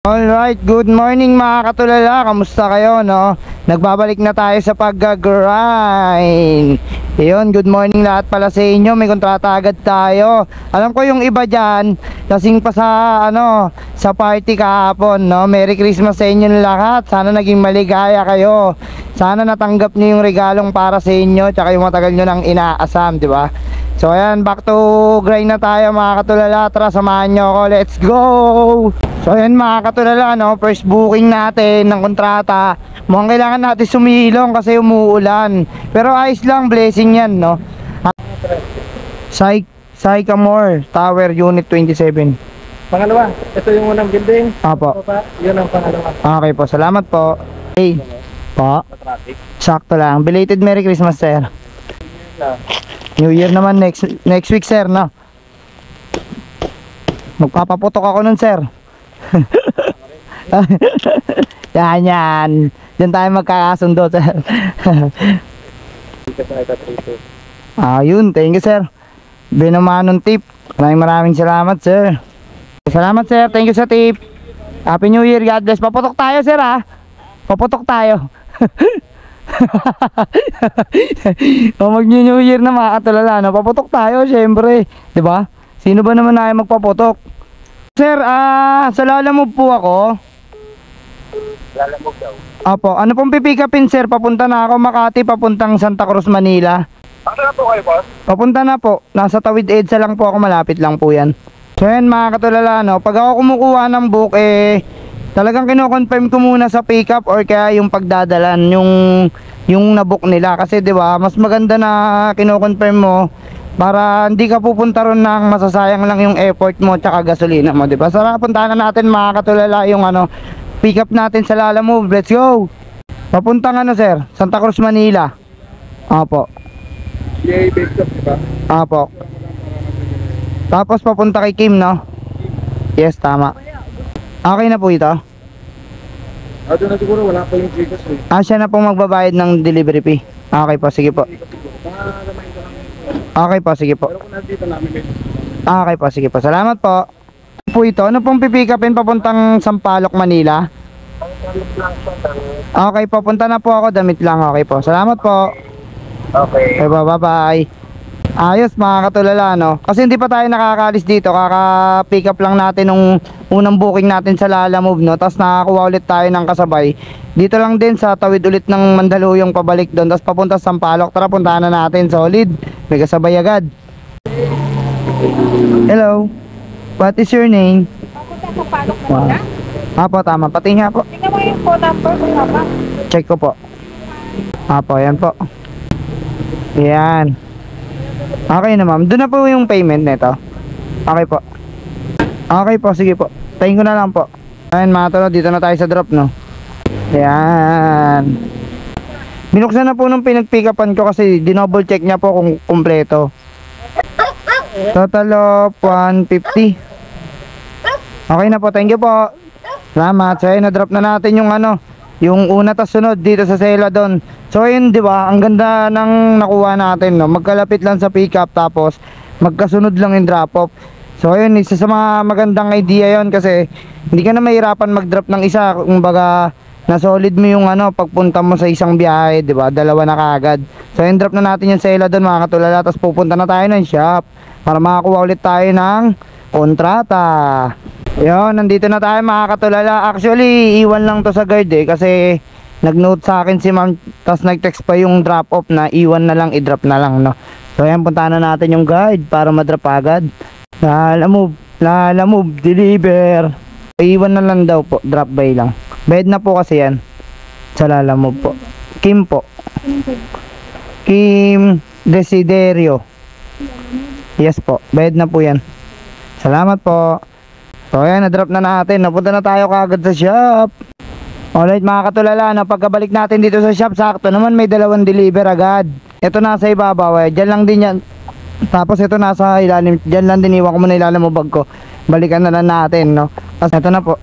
Alright, good morning mga katulala. Kamusta kayo, no? Nagbabalik na tayo sa pag-grind. Ayun, good morning lahat pala sa inyo. May kontrata agad tayo. Alam ko yung iba dyan, lasing pa sa, sa party kahapon, no? Merry Christmas sa inyo lahat. Sana naging maligaya kayo. Sana natanggap nyo yung regalong para sa inyo, tsaka yung matagal nyo nang inaasam, di ba? So ayan, back to grind na tayo mga katulala. Tara, samahan nyo ako. Let's go! So ayan mga katulala, no? First booking natin ng kontrata. Mukhang kailangan natin sumilong kasi umuulan. Pero ayos lang, blessing yan, no? Sycamore Tower Unit 27. Pangalawa, ito yung unang building. Apo. Yun ang pangalawa. Okay po, salamat po. Hey, po. Sakto lang. Belated Merry Christmas, sir. New Year naman next week, sir, no? Magpapaputok ako nun, sir. yan. Diyan tayo magkakasundo, sir. Ayun, thank you, sir. Binamanong tip. Maraming salamat, sir. Salamat, sir. Thank you sa tip. Happy New Year. God bless. Paputok tayo, sir, ha? Paputok tayo. O mag-New Year na mga katulala, no? Paputok tayo, syempre. Diba? Sino ba naman na magpaputok? Sir, sa Lalamove po ako. Lalamove daw. Apo, ano pong pipick upin, sir? Papunta na ako Makati, papuntang Santa Cruz, Manila. Ano na po kayo, boss? Papunta na po. Nasa Tawid EDSA lang po ako, malapit lang po yan. So yan mga katulala, no? Pag ako kumukuha ng book, talagang kino-confirm ko muna sa pick up or kaya yung pagdadalan, yung nabook nila. Kasi diba, mas maganda na kino-confirm mo para hindi ka pupunta ron ng masasayang lang yung effort mo tsaka gasolina mo, diba? Sara, puntahan na natin mga katulala yung pick up natin sa Lalamove. Let's go! Papuntang sir? Santa Cruz, Manila. Apo. Yay, bake shop, diba? Apo. Tapos papunta kay Kim, no? Yes, tama. Okay na po ito? Doon na siguro, wala pa yung Gcash eh. Siya na pong magbabayad ng delivery fee. Okay po, sige po. Okay po, sige po. Pero kung nandito namin Okay po, sige po. Salamat po. Po ito, ano pong pipick upin papuntang Sampaloc, Manila? Okay po, punta na po ako, damit lang. Okay po, salamat po. Okay. Bye-bye. Ayos mga katulala, no? Kasi hindi pa tayo nakakaalis dito. Kaka-pick up lang natin nung unang booking natin sa Lalamove, no? Tapos nakakuha ulit tayo ng kasabay. Dito lang din sa tawid ulit ng Mandaluyong pabalik doon. Tapos papunta sa Sampaloc. Tara, puntahan na natin. Solid. May kasabay agad. Hello. What is your name? Papunta sa Palok, Manila? Apo, tama. Pati nga po. Tingnan mo yung phone number ko naman. Check ko po. Apo, yan po. Yan. Okay na ma'am. Doon na po yung payment nito. Okay po. Okay po, sige po. Tayin ko na lang po. Ayan mga tolo, dito na tayo sa drop, no? Ayan. Binuksan na po nung pinag-pick upan ko kasi dinouble check niya po kung kumpleto. Total of 150. Okay na po, thank you po. Salamat. So ayun, na-drop na natin yung yung una tas sunod dito sa Celadon. So ayun, di ba? Ang ganda ng nakuha natin, no? Magkalapit lang sa pick up tapos magkasunod lang yung drop off. So ayun, isa sa mga magandang idea yon kasi hindi ka na mahirapan mag-drop ng isa. Kumbaga, na solid mo yung pagpunta mo sa isang biyahe, di ba? Dalawa na kaagad. So ayun, drop na natin yung Celadon mga katulala. Tapos pupunta na tayo ng shop para makakuha ulit tayo ng kontrata. Yun, nandito na tayo mga katulala. Actually, iwan lang to sa guard kasi nag-note sa akin si ma'am, tapos nag-text pa yung drop off na iwan na lang, i-drop na lang, no? So ayan, puntahan na natin yung guard para ma-drop agad. Lalamove, deliver. Iwan na lang daw po, drop by lang. Bayad na po kasi yan sa Lalamove po. Kim po. Kim Desiderio. Yes po, bayad na po yan. Salamat po. So ayan, na-drop na natin. Napunta na tayo kagad sa shop. Alright mga katulala, pagkabalik natin dito sa shop, sakto naman may dalawang deliver agad. Ito nasa ibabaw, dyan lang din yan. Tapos ito nasa ilalim, dyan lang din, iwan ko muna ilalim mo bag ko. Balikan na lang natin, no? Tapos ito na po,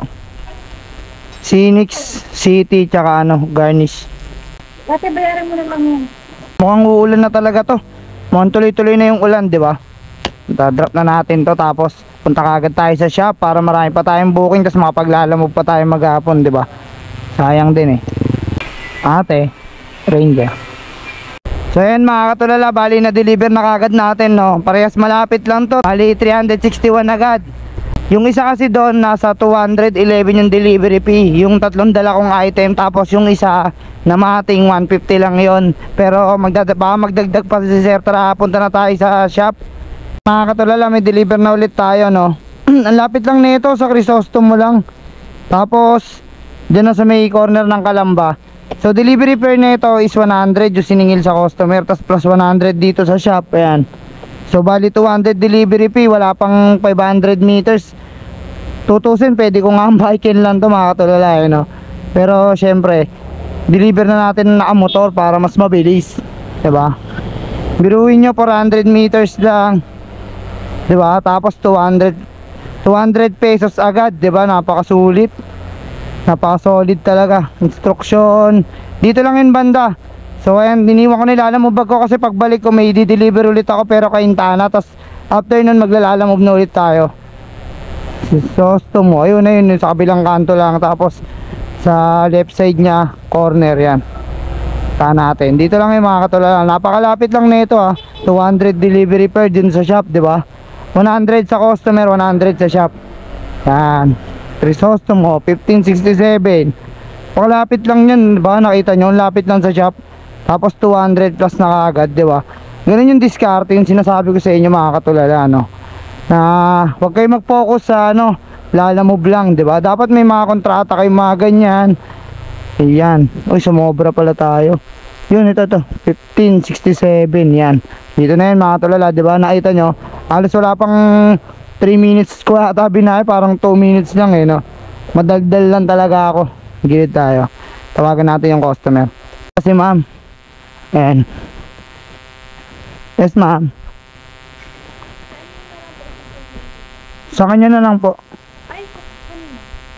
Phoenix City tsaka garnish. Dati bayaran mo na lang yun. Mukhang uulan na talaga to. Mukhang tuloy-tuloy na yung ulan, di ba? Drop na natin to, tapos punta kagad tayo sa shop para marami pa tayong booking, tapos makapaglalamove pa tayo maghapon, di ba? Sayang din eh. Ate, Ranger. So ayan mga katulala, bali na deliver na kagad natin, no. Parehas malapit lang to. Bali 361 agad. Yung isa kasi doon nasa 211 yung delivery fee. Yung tatlong dala kong item, tapos yung isa na mating 150 lang yon. Pero baka magdagdag pa si Sir. Tara, punta na tayo sa shop. Mga katulala, may deliver na ulit tayo, no. Ang lapit lang nito, sa Crisostom mo lang. Tapos dyan na sa may corner ng Kalamba. So delivery fare nito is 100 yung siningil sa customer, tas plus 100 dito sa shop. Ayan. So bali 200 delivery fee, wala pang 500 meters. 2,000 pwede ko nga ang bike lang to mga katulala, eh, no? Pero syempre deliver na natin na nakamotor para mas mabilis, diba? Biruin nyo 400 meters lang, diba? Tapos 200 pesos agad, diba? Napakasulit, napaka-solid talaga. Instruction dito lang yun banda. So ayan, diniwan ko nilalamove bag ko kasi pagbalik ko may i-deliver ulit ako, pero Quintana. Tapos after nun maglalalamove na ulit tayo. So mo, ayun na yun, sa kabilang kanto lang. Tapos sa left side nya, corner yan. Ta natin. Dito lang yung mga katulala. Napakalapit lang nito ah. 200 delivery per din sa shop, di ba? 100 sa customer, 100 sa shop. Yan. Crisostom 1567. Pakalapit lang yan, di ba? Nakita nyo, lapit lang sa shop. Tapos 200 plus na kaagad, di ba? Ganun yung discard, yung sinasabi ko sa inyo mga katulala, no? Na huwag kayo mag-focus sa ano, lalamove lang, di ba? Dapat may mga kontrata kayo, mga ganyan. Ayan. Uy, sumobra pala tayo. Yun, ito 1567, yan. Dito na yan mga katulala, di ba? Nakita nyo, halos wala pang 3 minutes ko ata binay, parang 2 minutes lang eh, no? Madaldal lang talaga ako. Gilid tayo. Tawagan natin yung customer. Kasi ma'am, ayan. Yes ma'am. Sa kanya na lang po.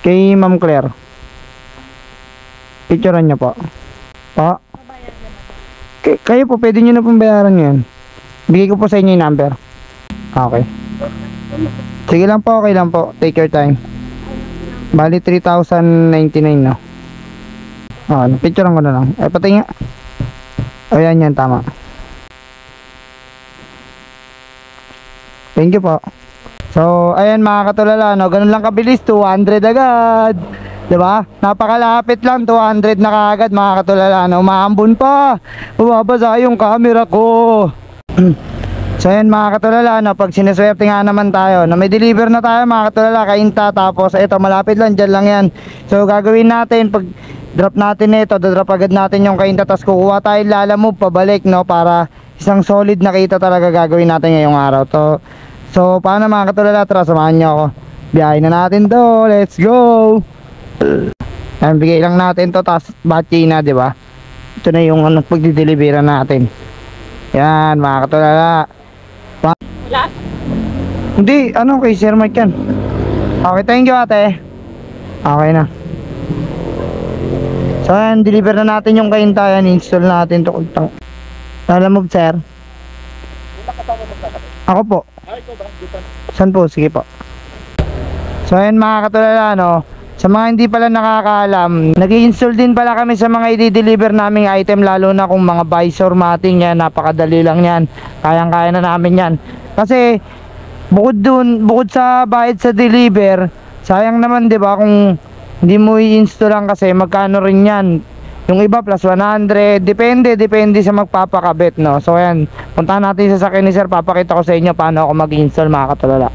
Kay Ma'am Claire. Picturean niyo po. Po. Kayo po, pwede nyo na pong bayaran yan. Bigay ko po sa inyo yung number. Okay. Sige lang po, okay lang po. Take your time. Bali 3,099 no. Picturean ko na lang. Ay pati nga. Ayan yan, tama. Thank you po. So, ayan mga katulala, no? Ganun lang kabilis, 200 agad. Diba? Napakalapit lang, 200 na kaagad mga katulala, no? Umaambon pa. Bumabasa yung camera ko. So, ayan mga katulala, no? Pag sineswerte nga naman tayo, na may deliver na tayo mga katulala, Kainta. Tapos, ito, malapit lang, dyan lang yan. So, gagawin natin, pag drop natin ito, drop agad natin yung Kainta, tapos kukuha tayo lalamove pabalik, no? Para isang solid na kita talaga gagawin natin ngayong araw to. So paano mga katulala, tara samahan nyo ako. Biyahin na natin to, let's go. Ayan, bigay lang natin to, tapos batchi na, diba? Ito na yung ano, pagdideliveran natin. Yan mga katulala. Wala? Hindi, ano, kay Sir Mike yan. Okay, thank you ate. Okay na. So ayan, deliver na natin yung Kainta. Yan, install natin to. Lalamove sir. Ako po. Saan po? Sige po. So ayan mga katulala, no? Sa mga hindi pala nakakaalam, nag-i-install din pala kami sa mga i-deliver naming item, lalo na kung mga visor matting yan. Napakadali lang yan. Kayang-kaya na namin yan. Kasi bukod sa bayad sa deliver, sayang naman 'di ba kung hindi mo i-install lang, kasi magkano rin yan. Yung iba plus 100, depende sa magpapakabit, no? So ayan, puntahan natin sa sakyan ni Sir, papakita ko sa inyo paano ako mag-install mga katulala.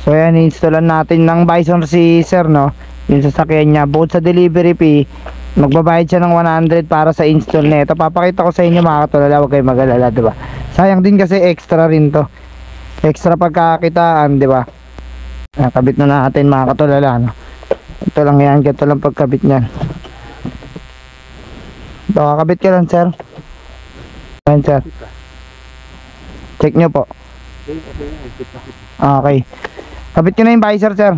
So ayan, installan natin ng Bison si Sir, no? Yung sasakyan niya, bukod sa delivery fee, magbabayad siya ng 100 para sa install nito. Papakita ko sa inyo mga katulala, huwag kayo mag-alala, diba? Sayang din kasi extra rin to. Extra pagkakitaan, diba? Kabit na natin mga katulala, no? Ito lang yan, ito lang pagkabit niyan. Ito, kakabit ka lang sir. Ayan sir. Check nyo po. Okay. Kabit nyo na yung visor sir.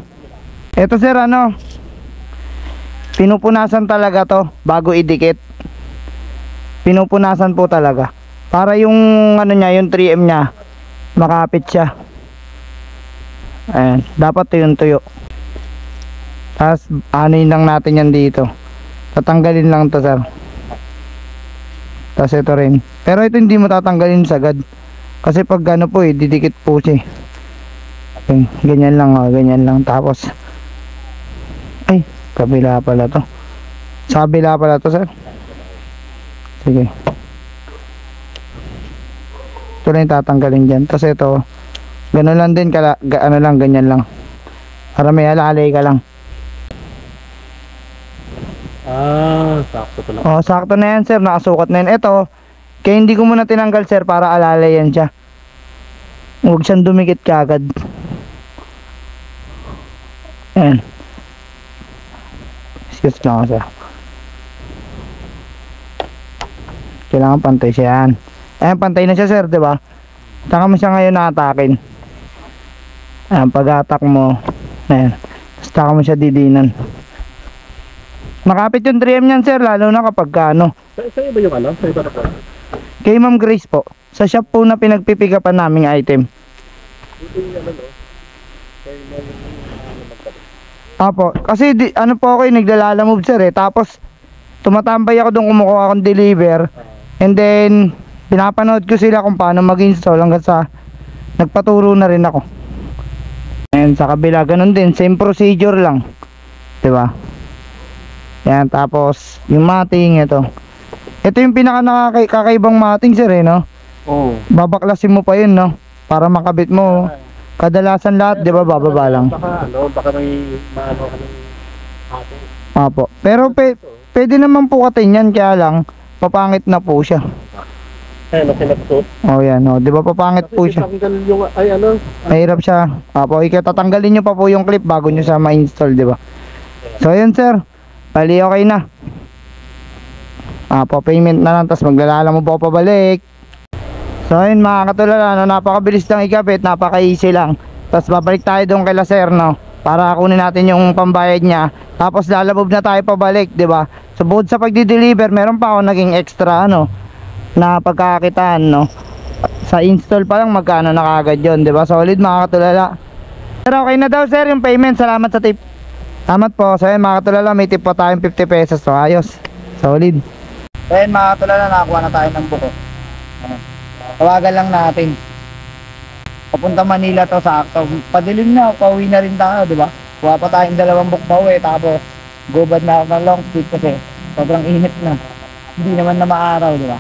Ito sir, ano, pinupunasan talaga to bago idikit. Pinupunasan po talaga para yung ano nya, yung 3M nya makapit siya. Ayan, dapat tuyo. Tapos anuin lang natin yan dito. Tatanggalin lang to, sir. Tapos ito rin. Pero ito hindi mo tatanggalin sagad. Kasi pag ano po didikit po siya. Okay, ganyan lang, ganyan lang. Tapos ay, kabila pala to. Sa kabila pala to, sir. Sige. Ito lang yung tatanggalin dyan. Tapos ito, gano'n lang din, ano lang, ganyan lang. Para may alalay ka lang. Sakto pala. Oh, sakto na yan, sir. Nakasukat na yan. Ito, kaya hindi ko muna tinanggal, sir, para alalay yan siya. Huwag siyang dumikit kagad. Ayan. Excuse lang, sir. Kailangan pantay siya yan. Ayan, pantay na siya, sir, diba? Saka mo siya ngayon na-atakin. Ayan, pag-attack mo. Ayan. Saka mo siya didinan. Nakapit yung 3M niyan, sir, lalo na kapag ano. Sa iba yung ano? Sa iba na po? Kay Ma'am Grace po. Sa shop po na pinagpipigapan naming item. Ito yung ano, no? Kaya Apo, kasi ano po ako nagdalala move, sir, tapos tumatambay ako doon, kumukuha akong deliver. And then pinapanood ko sila kung paano mag-install hanggang sa nagpaturo na rin ako. And sa kabila ganun din, same procedure lang. 'Di ba? Yan, tapos yung matting ito. Ito yung pinaka nakakaibang matting, sir, no? Oo. Babaklasin mo pa 'yun, no? Para makabit mo. Kadalasan lahat, 'di ba, bababa lang. Baka may maano ka ng ate. Apo. Pero pwede naman po katin yan, kaya lang papangit na po siya. Ay, nasinapso. Oh, yan, oh. 'Di ba papangit po siya? Tanggal yung, ay ano? Mahirap siya. Apo, tatanggalin niyo pa po yung clip bago niyo sa ma-install, 'di ba? So, ayun, sir. Bali okay na. Apo, payment na lang, tapos maglalala mo po pabalik. So ayun, mga katulala, no, napakabilis lang ikabit, napaka-easy lang. Tapos babalik tayo doon kay Sir, no, para kunin natin yung pambayad niya. Tapos lalabog na tayo pabalik, 'di ba? So bukod sa pagdi-deliver, meron pa ako naging extra ano na pagkakakitaan, no. Sa install pa lang magkano na kagad 'yon, 'di ba? Solid, mga katulala. Pero okay na daw, sir, yung payment. Salamat sa tip. Salamat po. So ayun, mga katulala, may tip po tayong 50 pesos. So ayos. Solid. So ayun, mga katulala, nakakuha na tayo ng buko. Tawagan lang natin. Papunta Manila to, sakto. Padilim na, pauwi na rin tayo, di ba? Kuha pa tayong 2 bukbaw tapos gubad na ako ng long sleeve kasi sobrang init na. Hindi naman na maaraw, di ba?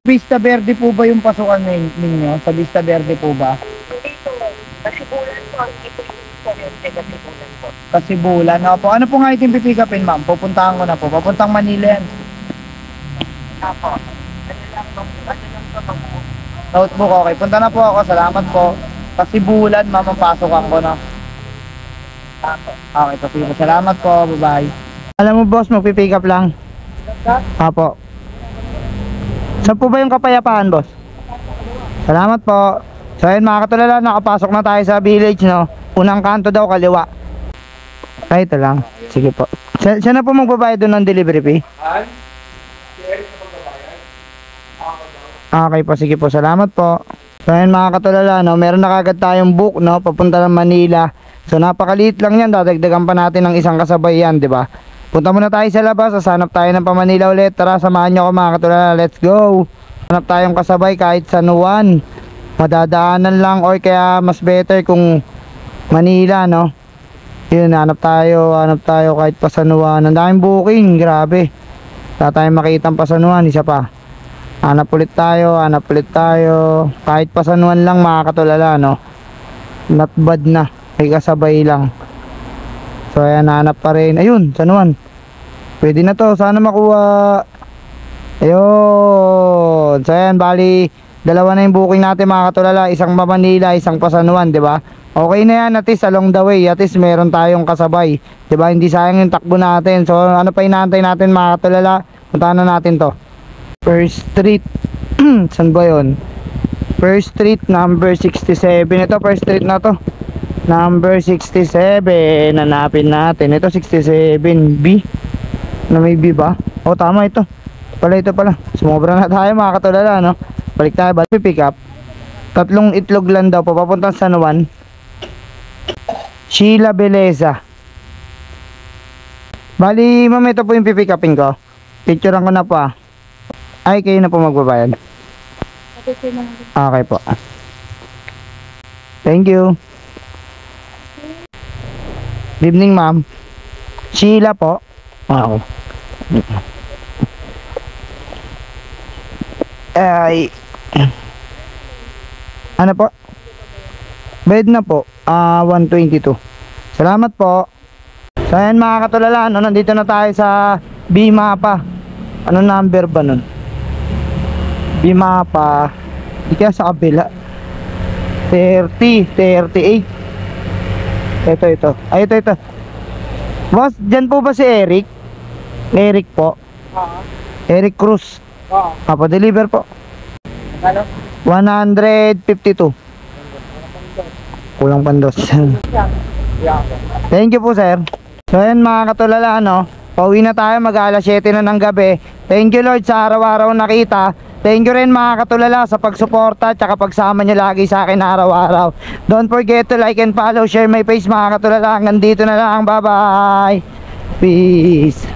Vista Verde po ba yung pasukan ninyo? Sa Vista Verde po ba? Dito, Kasibulan po. Ito yung Kasibulan po. Kasibulan, po. Ano po nga itin pipikapin, ma'am? Pupuntahan ko na po. Papuntang Manila yan. Apo. Ano lang to, Notebook, okay. Punta na po ako. Salamat po. Kasibulan, ma'am, ang pasukan ko, no? Apo. Okay, pasibo. Salamat po. Bye-bye. Alam mo, boss, magpipick up lang. Apo. Saan po ba yung Kapayapaan, boss? Salamat po. So, ayun, mga katulala, nakapasok na tayo sa village, no? Unang kanto daw, kaliwa. Ay, ito lang. Sige po. Siya na po magbabayad doon ng delivery fee? Okay po, sige po. Salamat po. So, ayun, mga katulala, no? Meron na kagad tayong book, no? Papunta ng Manila. So napakaliit lang yan, dadagdagan pa natin ng isang kasabay yan, di ba? Punta muna tayo sa labas, sasanap tayo ng pa-Manila ulit. Tara, samahan nyo ako, mga katulala, let's go. Hanap tayong kasabay kahit San Juan, madadaanan lang, or kaya mas better kung Manila, no? Yun, hanap tayo kahit pa San Juan. Ang daming booking, grabe. Wala tayong makitang pa San Juan, isa pa. Hanap ulit tayo, kahit pa San Juan lang, mga katulala, no? Not bad na, may kasabay lang. So ayan, hanap pa rin. Ayun, San Juan. Pwede na to, sana makuha. Ayun. So ayan, bali dalawa na yung booking natin, mga katulala. Isang pa Manila, isang pa San Juan, di ba? Okay na yan, at least along the way, at least meron tayong kasabay, di ba? Hindi sayang yung takbo natin. So ano pa inaantay natin, mga katulala? Puntahan na natin to. First Street. Saan ba yun? First Street, number 67. Ito, First Street na to. Number 67. Hanapin natin. Ito, 67B. Na may B ba? O, tama ito. Ito pala. Sumobra na tayo, mga katulala, no? Balik tayo, balik pick up. 3 itlog lang daw, papuntang San Juan. Sheila Beleza. Bali, ma'am, ito po yung pipick upin ko. Picturean ko na po ah. Ay, kayo na po magbabayad. Okay po. Thank you. Good evening, ma'am. Sheila po. Wow. Ay. Ano po? Bed na po. 122. Salamat po. So ayan mga katulala, no, nandito na tayo sa B-Mapa. Ano number ba nun? B-Mapa. Di kaya sa kabila. 30, 38. Ito. Ay, ito. Boss, dyan po ba si Eric? Eric po. Eric Cruz. Deliver po. Ano? 152. Kulang pandos. Thank you po, sir. So ayan mga katulala, no, pauwi na tayo, mag-alas 7 na ng gabi. Thank you Lord sa araw-araw nakita. Thank you rin mga katulala sa pagsuporta at pagsama nyo lagi sa akin araw-araw. Don't forget to like and follow, share my page mga katulala. Hanggang dito na lang, bye bye. Peace.